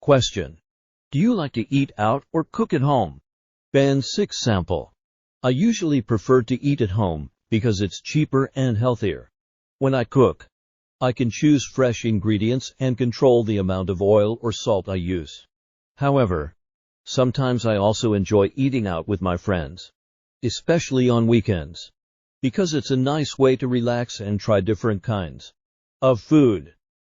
Question. Do you like to eat out or cook at home? Band 6 sample. I usually prefer to eat at home because it's cheaper and healthier. When I cook, I can choose fresh ingredients and control the amount of oil or salt I use. However, sometimes I also enjoy eating out with my friends, especially on weekends, because it's a nice way to relax and try different kinds of food.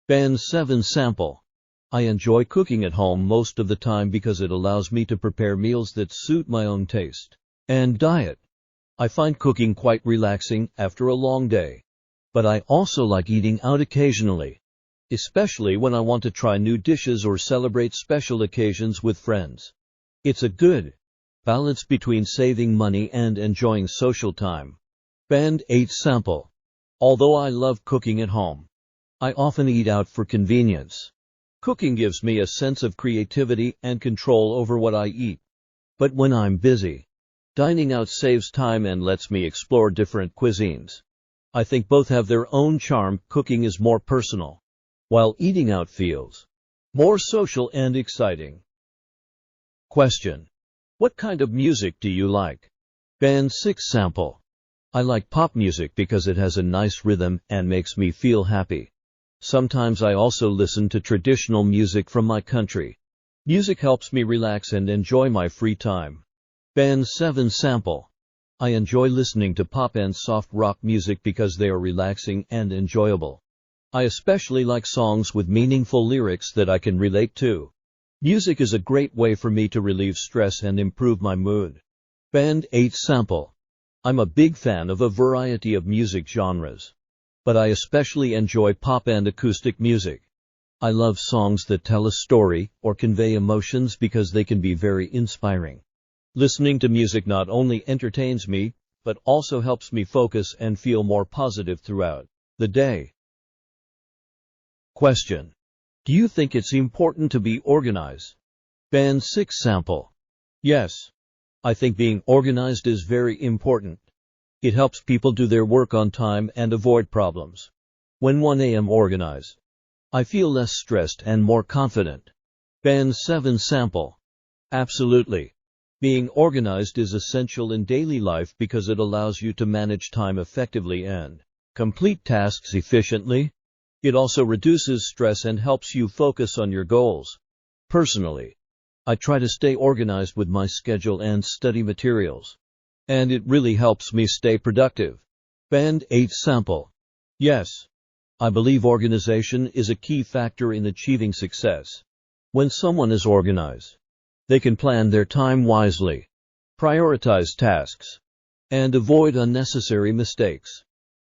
Band 7 sample. I enjoy cooking at home most of the time because it allows me to prepare meals that suit my own taste and diet. I find cooking quite relaxing after a long day. But I also like eating out occasionally, especially when I want to try new dishes or celebrate special occasions with friends. It's a good balance between saving money and enjoying social time. Band 8 sample. Although I love cooking at home, I often eat out for convenience. Cooking gives me a sense of creativity and control over what I eat. But when I'm busy, dining out saves time and lets me explore different cuisines. I think both have their own charm. Cooking is more personal, while eating out feels more social and exciting. Question. What kind of music do you like? Band 6 sample. I like pop music because it has a nice rhythm and makes me feel happy. Sometimes I also listen to traditional music from my country. Music helps me relax and enjoy my free time. Band 7 sample. I enjoy listening to pop and soft rock music because they are relaxing and enjoyable. I especially like songs with meaningful lyrics that I can relate to. Music is a great way for me to relieve stress and improve my mood. Band 8 sample. I'm a big fan of a variety of music genres, but I especially enjoy pop and acoustic music. I love songs that tell a story or convey emotions because they can be very inspiring. Listening to music not only entertains me, but also helps me focus and feel more positive throughout the day. Question. Do you think it's important to be organized? Band 6 sample. Yes. I think being organized is very important. It helps people do their work on time and avoid problems. When I am organized, I feel less stressed and more confident. Band 7 sample. Absolutely. Being organized is essential in daily life because it allows you to manage time effectively and complete tasks efficiently. It also reduces stress and helps you focus on your goals. Personally, I try to stay organized with my schedule and study materials, and it really helps me stay productive. Band 8 sample. Yes. I believe organization is a key factor in achieving success. When someone is organized, they can plan their time wisely, prioritize tasks, and avoid unnecessary mistakes.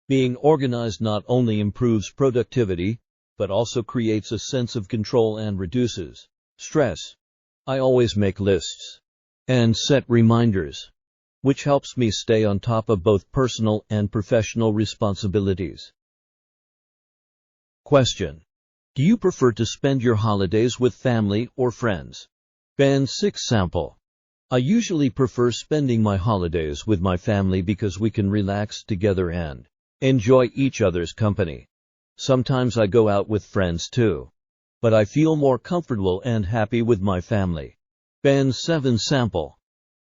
Being organized not only improves productivity, but also creates a sense of control and reduces stress. I always make lists and set reminders, which helps me stay on top of both personal and professional responsibilities. Question. Do you prefer to spend your holidays with family or friends? Band 6 sample. I usually prefer spending my holidays with my family because we can relax together and enjoy each other's company. Sometimes I go out with friends too, but I feel more comfortable and happy with my family. Band 7 sample.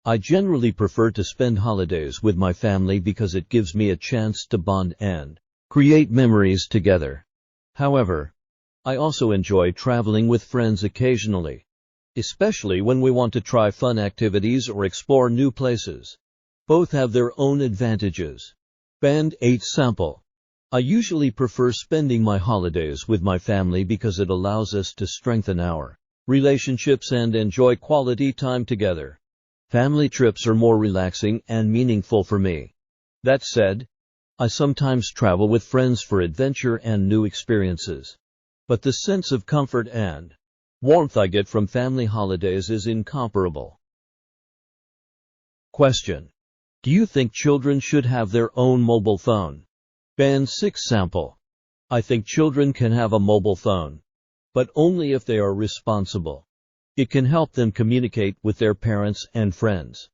I generally prefer to spend holidays with my family because it gives me a chance to bond and create memories together. However, I also enjoy traveling with friends occasionally, especially when we want to try fun activities or explore new places. Both have their own advantages. Band 8 sample. I usually prefer spending my holidays with my family because it allows us to strengthen our relationships and enjoy quality time together. Family trips are more relaxing and meaningful for me. That said, I sometimes travel with friends for adventure and new experiences. But the sense of comfort and warmth I get from family holidays is incomparable. Question. Do you think children should have their own mobile phone? Band 6 sample. I think children can have a mobile phone, but only if they are responsible. It can help them communicate with their parents and friends.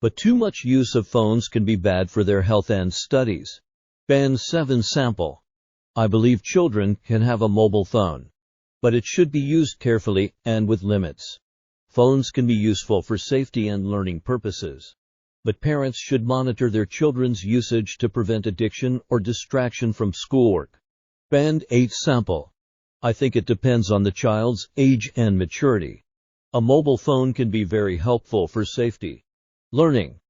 But too much use of phones can be bad for their health and studies. Band 7 sample. I believe children can have a mobile phone, but it should be used carefully and with limits. Phones can be useful for safety and learning purposes, but parents should monitor their children's usage to prevent addiction or distraction from schoolwork. Band 8 sample. I think it depends on the child's age and maturity. A mobile phone can be very helpful for safety, learning,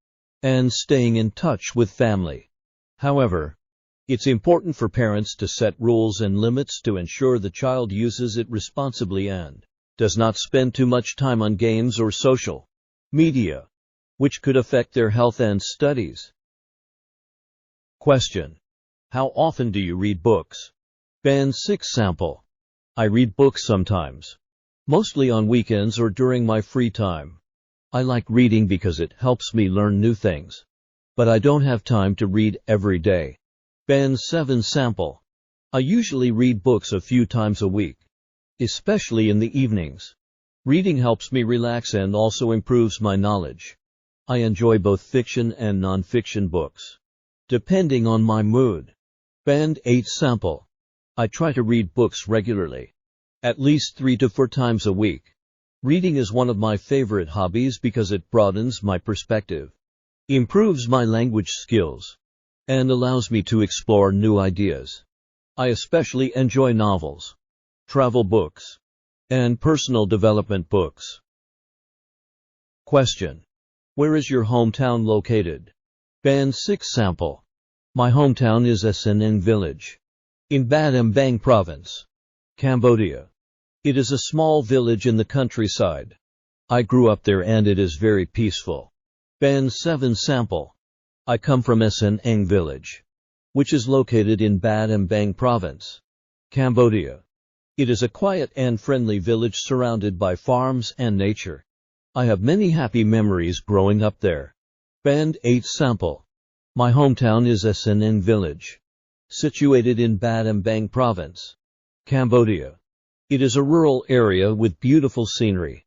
and staying in touch with family. However, it's important for parents to set rules and limits to ensure the child uses it responsibly and does not spend too much time on games or social media, which could affect their health and studies. Question: how often do you read books? Band 6 sample. I read books sometimes, mostly on weekends or during my free time. I like reading because it helps me learn new things, but I don't have time to read every day. Band 7 sample. I usually read books a few times a week, especially in the evenings. Reading helps me relax and also improves my knowledge. I enjoy both fiction and non-fiction books, depending on my mood. Band 8 sample. I try to read books regularly, at least 3 to 4 times a week. Reading is one of my favorite hobbies because it broadens my perspective, improves my language skills, and allows me to explore new ideas. I especially enjoy novels, travel books, and personal development books. Question: where is your hometown located? Band 6 sample. My hometown is SNN Village, in Battambang Province, Cambodia. It is a small village in the countryside. I grew up there and it is very peaceful. Band 7 sample. I come from SNN Village, which is located in Battambang Province, Cambodia. It is a quiet and friendly village surrounded by farms and nature. I have many happy memories growing up there. Band 8 sample. My hometown is SNN Village, situated in Battambang Province, Cambodia. It is a rural area with beautiful scenery,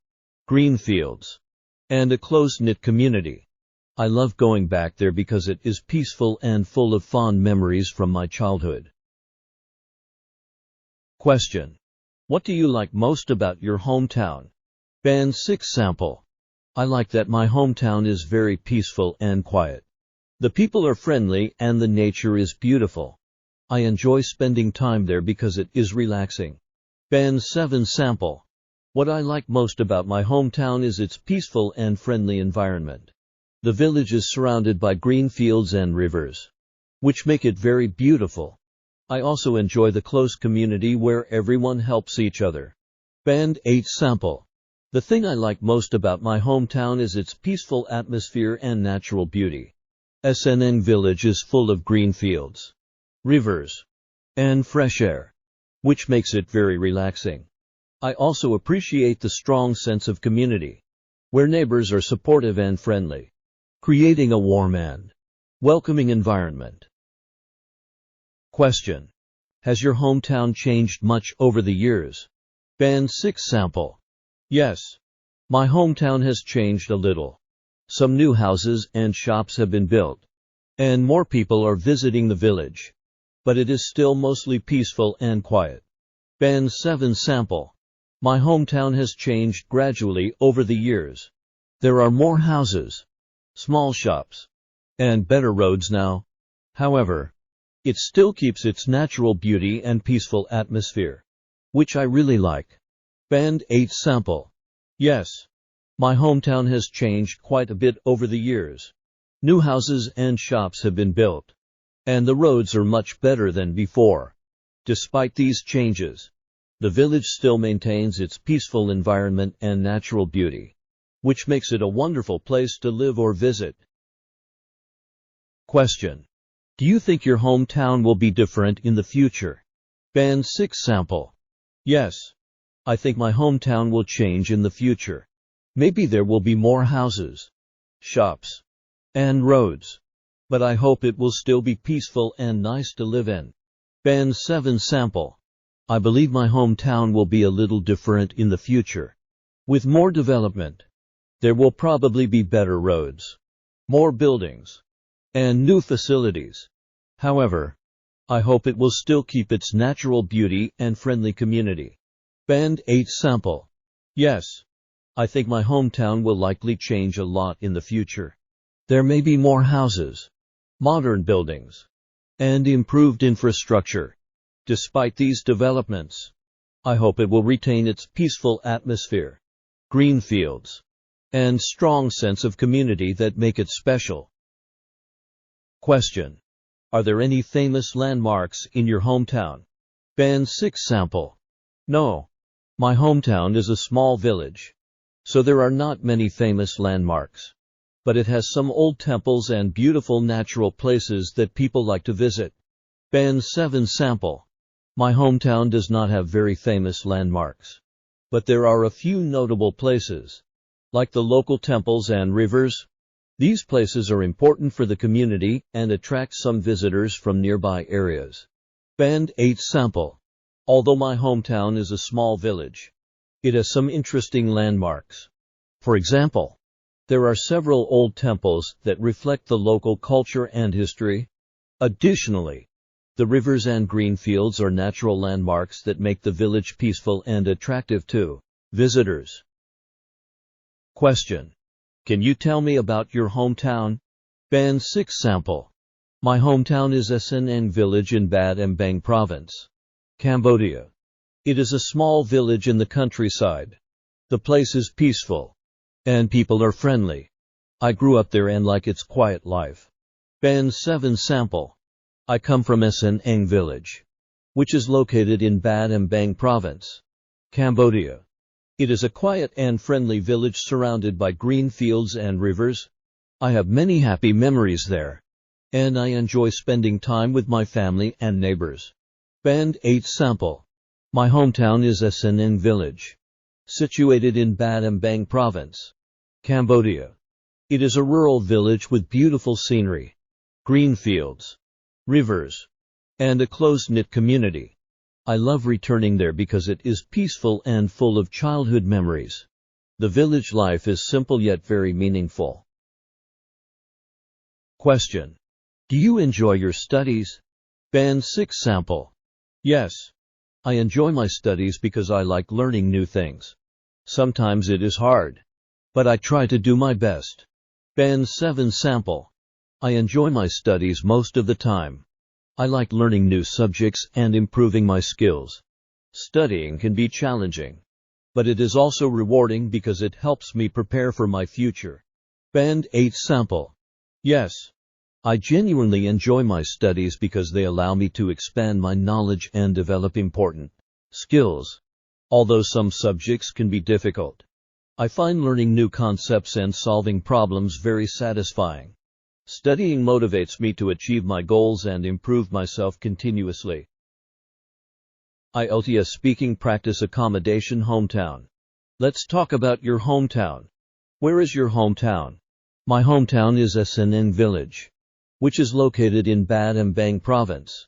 green fields, and a close-knit community. I love going back there because it is peaceful and full of fond memories from my childhood. Question: what do you like most about your hometown? Band 6 sample. I like that my hometown is very peaceful and quiet. The people are friendly and the nature is beautiful. I enjoy spending time there because it is relaxing. Band 7 sample. What I like most about my hometown is its peaceful and friendly environment. The village is surrounded by green fields and rivers, which make it very beautiful. I also enjoy the close community where everyone helps each other. Band 8 sample. The thing I like most about my hometown is its peaceful atmosphere and natural beauty. SNN Village is full of green fields, rivers, and fresh air, which makes it very relaxing. I also appreciate the strong sense of community, where neighbors are supportive and friendly, creating a warm and welcoming environment. Question: has your hometown changed much over the years? Band 6 sample. Yes. My hometown has changed a little. Some new houses and shops have been built, and more people are visiting the village. But it is still mostly peaceful and quiet. Band 7 sample. My hometown has changed gradually over the years. There are more houses, small shops, and better roads now. However, it still keeps its natural beauty and peaceful atmosphere, which I really like. Band 8 sample. Yes. My hometown has changed quite a bit over the years. New houses and shops have been built, and the roads are much better than before. Despite these changes, the village still maintains its peaceful environment and natural beauty, which makes it a wonderful place to live or visit. Question: do you think your hometown will be different in the future? Band 6 sample. Yes. I think my hometown will change in the future. Maybe there will be more houses, shops, and roads. But I hope it will still be peaceful and nice to live in. Band 7 sample. I believe my hometown will be a little different in the future. With more development, there will probably be better roads, more buildings, and new facilities. However, I hope it will still keep its natural beauty and friendly community. Band 8 sample. Yes. I think my hometown will likely change a lot in the future. There may be more houses, modern buildings, and improved infrastructure. Despite these developments, I hope it will retain its peaceful atmosphere, green fields, and strong sense of community that make it special. Question. Are there any famous landmarks in your hometown? Band 6 sample. No. My hometown is a small village, so there are not many famous landmarks. But it has some old temples and beautiful natural places that people like to visit. Band 7 sample. My hometown does not have very famous landmarks, but there are a few notable places, like the local temples and rivers. These places are important for the community and attract some visitors from nearby areas. Band 8 sample. Although my hometown is a small village, it has some interesting landmarks. For example, there are several old temples that reflect the local culture and history. Additionally, the rivers and green fields are natural landmarks that make the village peaceful and attractive to visitors. Question. Can you tell me about your hometown? Band 6 sample. My hometown is Snang village in Bad Mbang province, Cambodia. It is a small village in the countryside. The place is peaceful, and people are friendly. I grew up there and like its quiet life. Band 7 sample. I come from Snang village, which is located in Bad Mbang province, Cambodia. It is a quiet and friendly village surrounded by green fields and rivers. I have many happy memories there, and I enjoy spending time with my family and neighbors. Band 8 sample. My hometown is Snang village, situated in Bad Mbang province, Cambodia. It is a rural village with beautiful scenery, green fields, rivers, and a close-knit community. I love returning there because it is peaceful and full of childhood memories. The village life is simple yet very meaningful. Question. Do you enjoy your studies? Band 6 sample. Yes. I enjoy my studies because I like learning new things. Sometimes it is hard, but I try to do my best. Band 7 sample. I enjoy my studies most of the time. I like learning new subjects and improving my skills. Studying can be challenging, but it is also rewarding because it helps me prepare for my future. Band 8 sample. Yes. I genuinely enjoy my studies because they allow me to expand my knowledge and develop important skills. Although some subjects can be difficult, I find learning new concepts and solving problems very satisfying. Studying motivates me to achieve my goals and improve myself continuously. IELTS speaking practice accommodation hometown. Let's talk about your hometown. Where is your hometown? My hometown is Snang village, which is located in Bad Mbang province,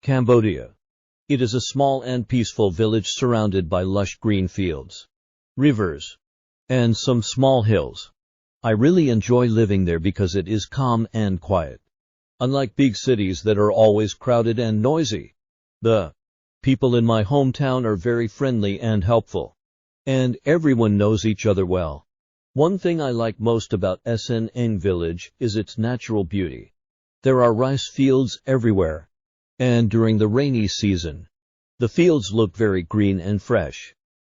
Cambodia. It is a small and peaceful village surrounded by lush green fields, rivers, and some small hills. I really enjoy living there because it is calm and quiet. Unlike big cities that are always crowded and noisy, the people in my hometown are very friendly and helpful, and everyone knows each other well. One thing I like most about Snang village is its natural beauty. There are rice fields everywhere, and during the rainy season, the fields look very green and fresh.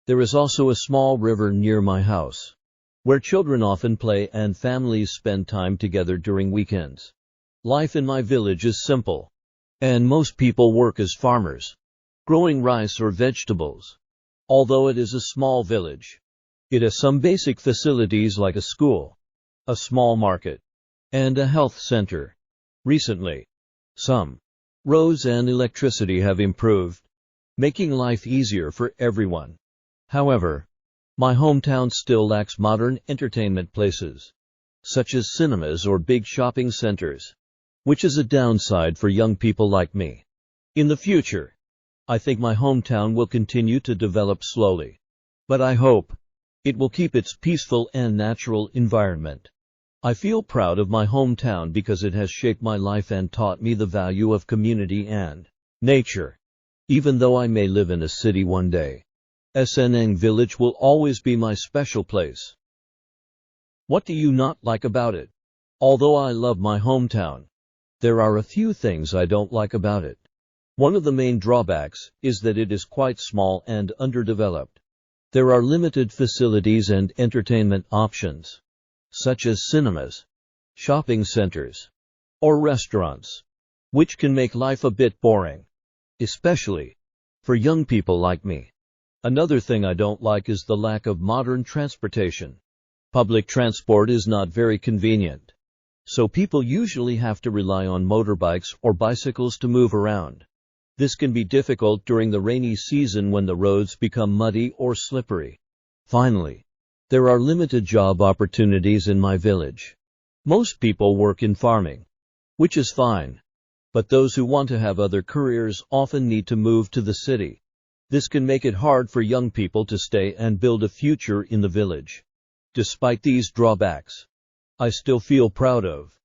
There is also a small river near my house, where children often play and families spend time together during weekends. Life in my village is simple, and most people work as farmers, growing rice or vegetables. Although it is a small village, it has some basic facilities like a school, a small market, and a health center. Recently, some roads and electricity have improved, making life easier for everyone. However, my hometown still lacks modern entertainment places, such as cinemas or big shopping centers, which is a downside for young people like me. In the future, I think my hometown will continue to develop slowly, but I hope it will keep its peaceful and natural environment. I feel proud of my hometown because it has shaped my life and taught me the value of community and nature. Even though I may live in a city one day, SNN village will always be my special place. What do you not like about it? Although I love my hometown, there are a few things I don't like about it. One of the main drawbacks is that it is quite small and underdeveloped. There are limited facilities and entertainment options, such as cinemas, shopping centers, or restaurants, which can make life a bit boring, especially for young people like me. Another thing I don't like is the lack of modern transportation. Public transport is not very convenient, so people usually have to rely on motorbikes or bicycles to move around. This can be difficult during the rainy season when the roads become muddy or slippery. Finally, there are limited job opportunities in my village. Most people work in farming, which is fine, but those who want to have other careers often need to move to the city. This can make it hard for young people to stay and build a future in the village. Despite these drawbacks, I still feel proud of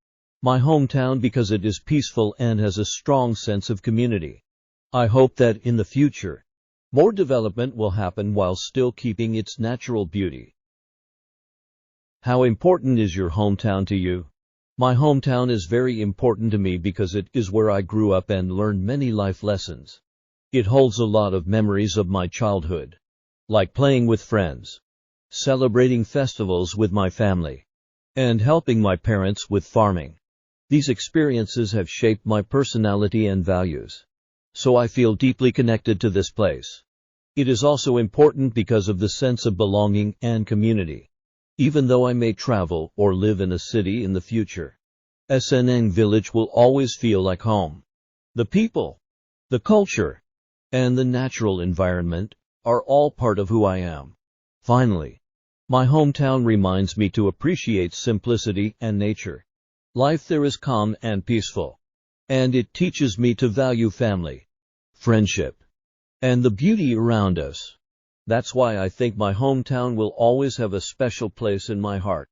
my hometown because it is peaceful and has a strong sense of community. I hope that in the future, more development will happen while still keeping its natural beauty. How important is your hometown to you? My hometown is very important to me because it is where I grew up and learned many life lessons. It holds a lot of memories of my childhood, like playing with friends, celebrating festivals with my family, and helping my parents with farming. These experiences have shaped my personality and values, so I feel deeply connected to this place. It is also important because of the sense of belonging and community. Even though I may travel or live in a city in the future, SNN village will always feel like home. The people, the culture, and the natural environment are all part of who I am. Finally, my hometown reminds me to appreciate simplicity and nature. Life there is calm and peaceful, and it teaches me to value family, friendship, and the beauty around us. That's why I think my hometown will always have a special place in my heart.